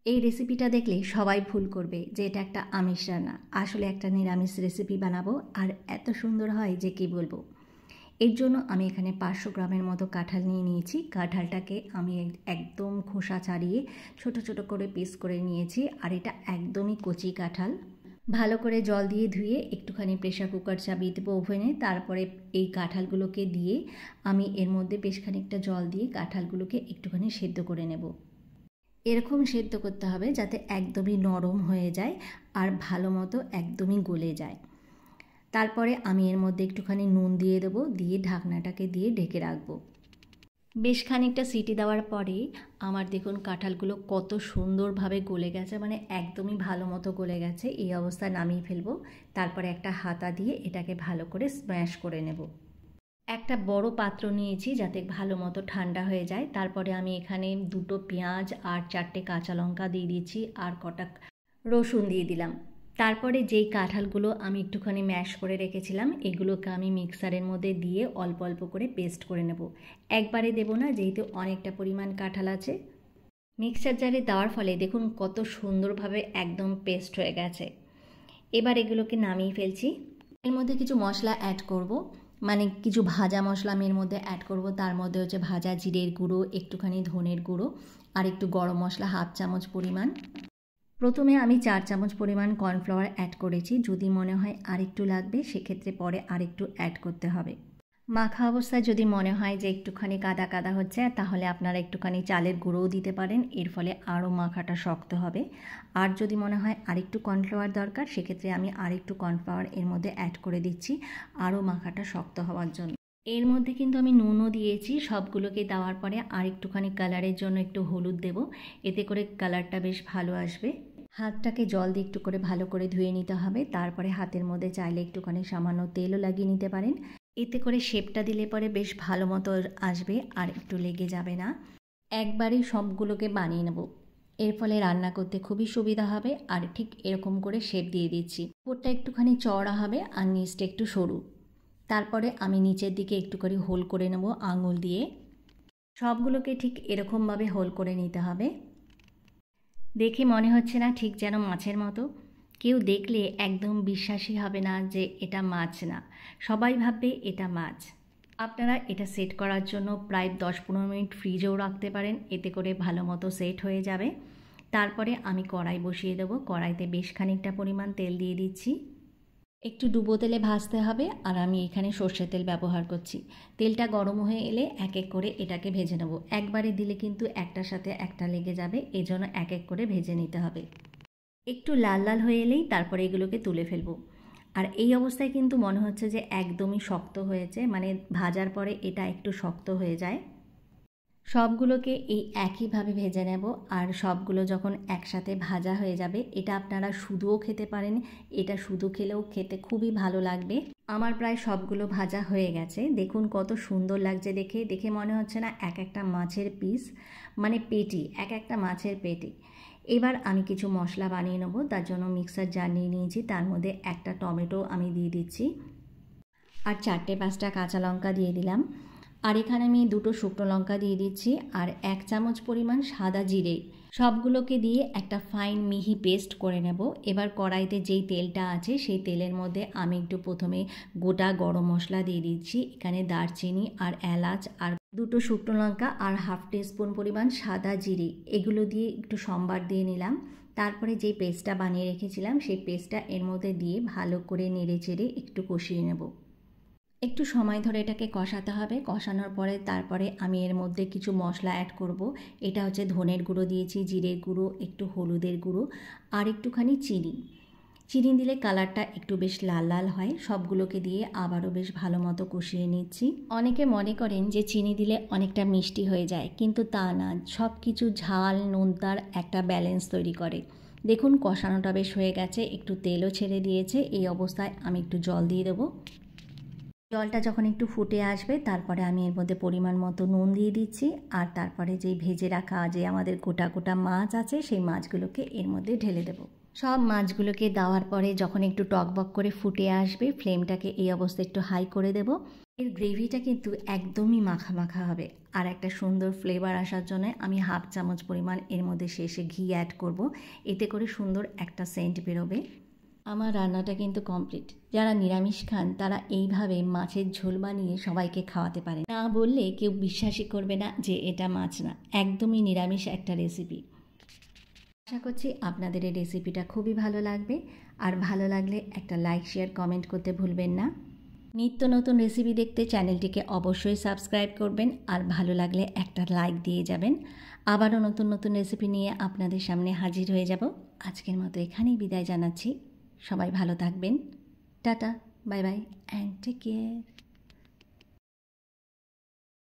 এই রেসিপিটা দেখলে সবাই ভুল করবে যে এটা একটা আমিষ রান্না, আসলে একটা নিরামিষ রেসিপি বানাবো আর এত সুন্দর হয় যে কি বলবো। এর জন্য আমি এখানে 500 গ্রামের মতো কাঁঠাল নিয়ে নিয়েছি। কাঁঠালটাকে আমি একদম খোসা ছাড়িয়ে ছোট ছোট করে পিস করে নিয়েছি, আর এটা একদমই কচি কাঁঠাল। ভালো করে জল দিয়ে ধুয়ে একটুখানি প্রেশার কুকার চাপিয়ে দেবো ওভেনে। তারপরে এই কাঁঠালগুলোকে দিয়ে আমি এর মধ্যে বেশ খানিকটা জল দিয়ে কাঁঠালগুলোকে একটুখানি সেদ্ধ করে নেব। এরকম সেদ্ধ করতে হবে যাতে একদমই নরম হয়ে যায় আর ভালো মতো একদমই গলে যায়। তারপরে আমি এর মধ্যে একটুখানি নুন দিয়ে দেবো, দিয়ে ঢাকনাটাকে দিয়ে ঢেকে রাখবো। বেশ খানিকটা সিটি দেওয়ার পরে আমার দেখুন কাঁঠালগুলো কত সুন্দরভাবে গলে গেছে, মানে একদমই ভালো মতো গলে গেছে। এই অবস্থায় নামিয়ে ফেলবো। তারপরে একটা হাতা দিয়ে এটাকে ভালো করে স্ম্যাশ করে নেব। একটা বড় পাত্র নিয়েছি যাতে ভালো মতো ঠান্ডা হয়ে যায়। তারপরে আমি এখানে 2টো পেঁয়াজ আর 4টে কাঁচা লঙ্কা দিয়ে দিচ্ছি, আর কটা রসুন দিয়ে দিলাম। তারপরে যেই কাঁঠালগুলো আমি একটুখানি ম্যাশ করে রেখেছিলাম এগুলোকে আমি মিক্সারের মধ্যে দিয়ে অল্প অল্প করে পেস্ট করে নেব। একবারে দেব না, যেহেতু অনেকটা পরিমাণ কাঁঠাল আছে। মিক্সার জারে দেওয়ার ফলে দেখুন কত সুন্দরভাবে একদম পেস্ট হয়ে গেছে। এবার এগুলোকে নামিয়ে ফেলছি। এর মধ্যে কিছু মশলা অ্যাড করব, মানে কিছু ভাজা মশলা আমি এর মধ্যে অ্যাড করব। তার মধ্যে হচ্ছে ভাজা জিরের গুঁড়ো, একটুখানি ধনের গুঁড়ো, আর একটু গরম মশলা 1/2 চামচ পরিমাণ। প্রথমে আমি 4 চামচ পরিমাণ কর্নফ্লাওয়ার অ্যাড করেছি। যদি মনে হয় আরেকটু লাগবে সেক্ষেত্রে পরে আরেকটু অ্যাড করতে হবে। মাখা অবস্থায় যদি মনে হয় যে একটুখানি কাদা কাদা হচ্ছে, তাহলে আপনারা একটুখানি চালের গুঁড়োও দিতে পারেন, এর ফলে আরও মাখাটা শক্ত হবে। আর যদি মনে হয় আরেকটু কর্নফ্লাওয়ার দরকার সেক্ষেত্রে আমি আরেকটু কর্নফ্লাওয়ার এর মধ্যে অ্যাড করে দিচ্ছি আরও মাখাটা শক্ত হওয়ার জন্য। এর মধ্যে কিন্তু আমি নুনও দিয়েছি। সবগুলোকে দেওয়ার পরে আর একটুখানি কালারের জন্য একটু হলুদ দেব, এতে করে কালারটা বেশ ভালো আসবে। হাতটাকে জল দিয়ে একটু করে ভালো করে ধুয়ে নিতে হবে। তারপরে হাতের মধ্যে চাইলে একটুখানি সামান্য তেলও লাগিয়ে নিতে পারেন, এতে করে শেপটা দিলে পরে বেশ ভালো মতো আসবে আর একটু লেগে যাবে না। একবারেই সবগুলোকে বানিয়ে নেব, এর ফলে রান্না করতে খুবই সুবিধা হবে। আর ঠিক এরকম করে শেপ দিয়ে দিচ্ছি। উপরটা একটুখানি চওড়া হবে আর নিচটা একটু সরু। তারপরে আমি নিচের দিকে একটু করে হোল করে নেব আঙুল দিয়ে। সবগুলোকে ঠিক এরকমভাবে হোল করে নিতে হবে। দেখে মনে হচ্ছে না ঠিক যেন মাছের মতো? কেউ দেখলে একদম বিশ্বাসই হবে না যে এটা মাছ না, সবাই ভাববে এটা মাছ। আপনারা এটা সেট করার জন্য প্রায় 10-15 মিনিট ফ্রিজেও রাখতে পারেন, এতে করে ভালো মতো সেট হয়ে যাবে। তারপরে আমি কড়াই বসিয়ে দেবো। কড়াইতে বেশ খানিকটা পরিমাণ তেল দিয়ে দিচ্ছি। একটু ডুবো তেলে ভাজতে হবে, আর আমি এখানে সর্ষের তেল ব্যবহার করছি। তেলটা গরম হয়ে এলে এক এক করে এটাকে ভেজে নেব। একবারে দিলে কিন্তু একটার সাথে একটা লেগে যাবে, এজন্য এক এক করে ভেজে নিতে হবে। একটু লাল লাল হয়ে এলেই তারপরে এগুলোকে তুলে ফেলবো। আর এই অবস্থায় কিন্তু মনে হচ্ছে যে একদমই শক্ত হয়েছে, মানে ভাজার পরে এটা একটু শক্ত হয়ে যায়। সবগুলোকে এই একইভাবে ভেজে নেব। আর সবগুলো যখন একসাথে ভাজা হয়ে যাবে, এটা আপনারা শুধুও খেতে পারেন, এটা শুধু খেলেও খেতে খুবই ভালো লাগবে। আমার প্রায় সবগুলো ভাজা হয়ে গেছে। দেখুন কত সুন্দর লাগছে দেখে। দেখে মনে হচ্ছে না এক একটা মাছের পিস, মানে পেটি, এক একটা মাছের পেটি। এবার আমি কিছু মশলা বানিয়ে নেবো। তার জন্য মিক্সার জার নিয়ে নিয়েছি, তার মধ্যে একটা টমেটো আমি দিয়ে দিচ্ছি, আর 4-5টা কাঁচা লঙ্কা দিয়ে দিলাম। আর এখানে আমি 2টো শুকনো লঙ্কা দিয়ে দিচ্ছি, আর 1 চামচ পরিমাণ সাদা জিরে। সবগুলোকে দিয়ে একটা ফাইন মিহি পেস্ট করে নেব। এবার কড়াইতে যেই তেলটা আছে সেই তেলের মধ্যে আমি একটু প্রথমে গোটা গরম মশলা দিয়ে দিচ্ছি। এখানে দারচিনি আর এলাচ আর 2টো শুকনো লঙ্কা আর 1/2 টিস্পুন পরিমাণ সাদা জিরে, এগুলো দিয়ে একটু সম্বার দিয়ে নিলাম। তারপরে যেই পেস্টটা বানিয়ে রেখেছিলাম সেই পেস্টটা এর মধ্যে দিয়ে ভালো করে নেড়ে চেড়ে একটু কষিয়ে নেব। একটু সময় ধরে এটাকে কষাতে হবে। কষানোর পরে তারপরে আমি এর মধ্যে কিছু মশলা অ্যাড করব। এটা হচ্ছে ধনের গুঁড়ো দিয়েছি, জিরের গুঁড়ো, একটু হলুদের গুঁড়ো, আর একটুখানি চিনি। চিনি দিলে কালারটা একটু বেশ লাল লাল হয়। সবগুলোকে দিয়ে আবারও বেশ ভালো মতো কষিয়ে নিচ্ছি। অনেকে মনে করেন যে চিনি দিলে অনেকটা মিষ্টি হয়ে যায়, কিন্তু তা না। সব কিছু ঝাল নোনতার একটা ব্যালেন্স তৈরি করে। দেখুন কষানোটা বেশ হয়ে গেছে, একটু তেলও ছেড়ে দিয়েছে। এই অবস্থায় আমি একটু জল দিয়ে দেবো। জলটা যখন একটু ফুটে আসবে তারপরে আমি এর মধ্যে পরিমাণ মতো নুন দিয়ে দিচ্ছি, আর তারপরে যেই ভেজে রাখা যে আমাদের গোটা গোটা মাছ আছে সেই মাছগুলোকে এর মধ্যে ঢেলে দেব। সব মাছগুলোকে দেওয়ার পরে যখন একটু টকবক করে ফুটে আসবে, ফ্লেমটাকে এই অবস্থায় একটু হাই করে দেব। এর গ্রেভিটা কিন্তু একদমই মাখা মাখা হবে। আর একটা সুন্দর ফ্লেভার আসার জন্য আমি 1/2 চামচ পরিমাণ এর মধ্যে শেষে ঘি অ্যাড করব, এতে করে সুন্দর একটা সেন্ট বেরোবে। আমার রান্নাটা কিন্তু কমপ্লিট। যারা নিরামিষ খান তারা এইভাবে মাছের ঝোল বানিয়ে সবাইকে খাওয়াতে পারেন। না বললে কেউ বিশ্বাসই করবে না যে এটা মাছ না, একদমই নিরামিষ একটা রেসিপি। আশা করছি আপনাদের এই রেসিপিটা খুবই ভালো লাগবে। আর ভালো লাগলে একটা লাইক, শেয়ার, কমেন্ট করতে ভুলবেন না। নিত্য নতুন রেসিপি দেখতে চ্যানেলটিকে অবশ্যই সাবস্ক্রাইব করবেন, আর ভালো লাগলে একটা লাইক দিয়ে যাবেন। আবারও নতুন নতুন রেসিপি নিয়ে আপনাদের সামনে হাজির হয়ে যাব। আজকের মতো এখানেই বিদায় জানাচ্ছি। সবাই ভালো থাকবেন। Tata, bye bye and take care.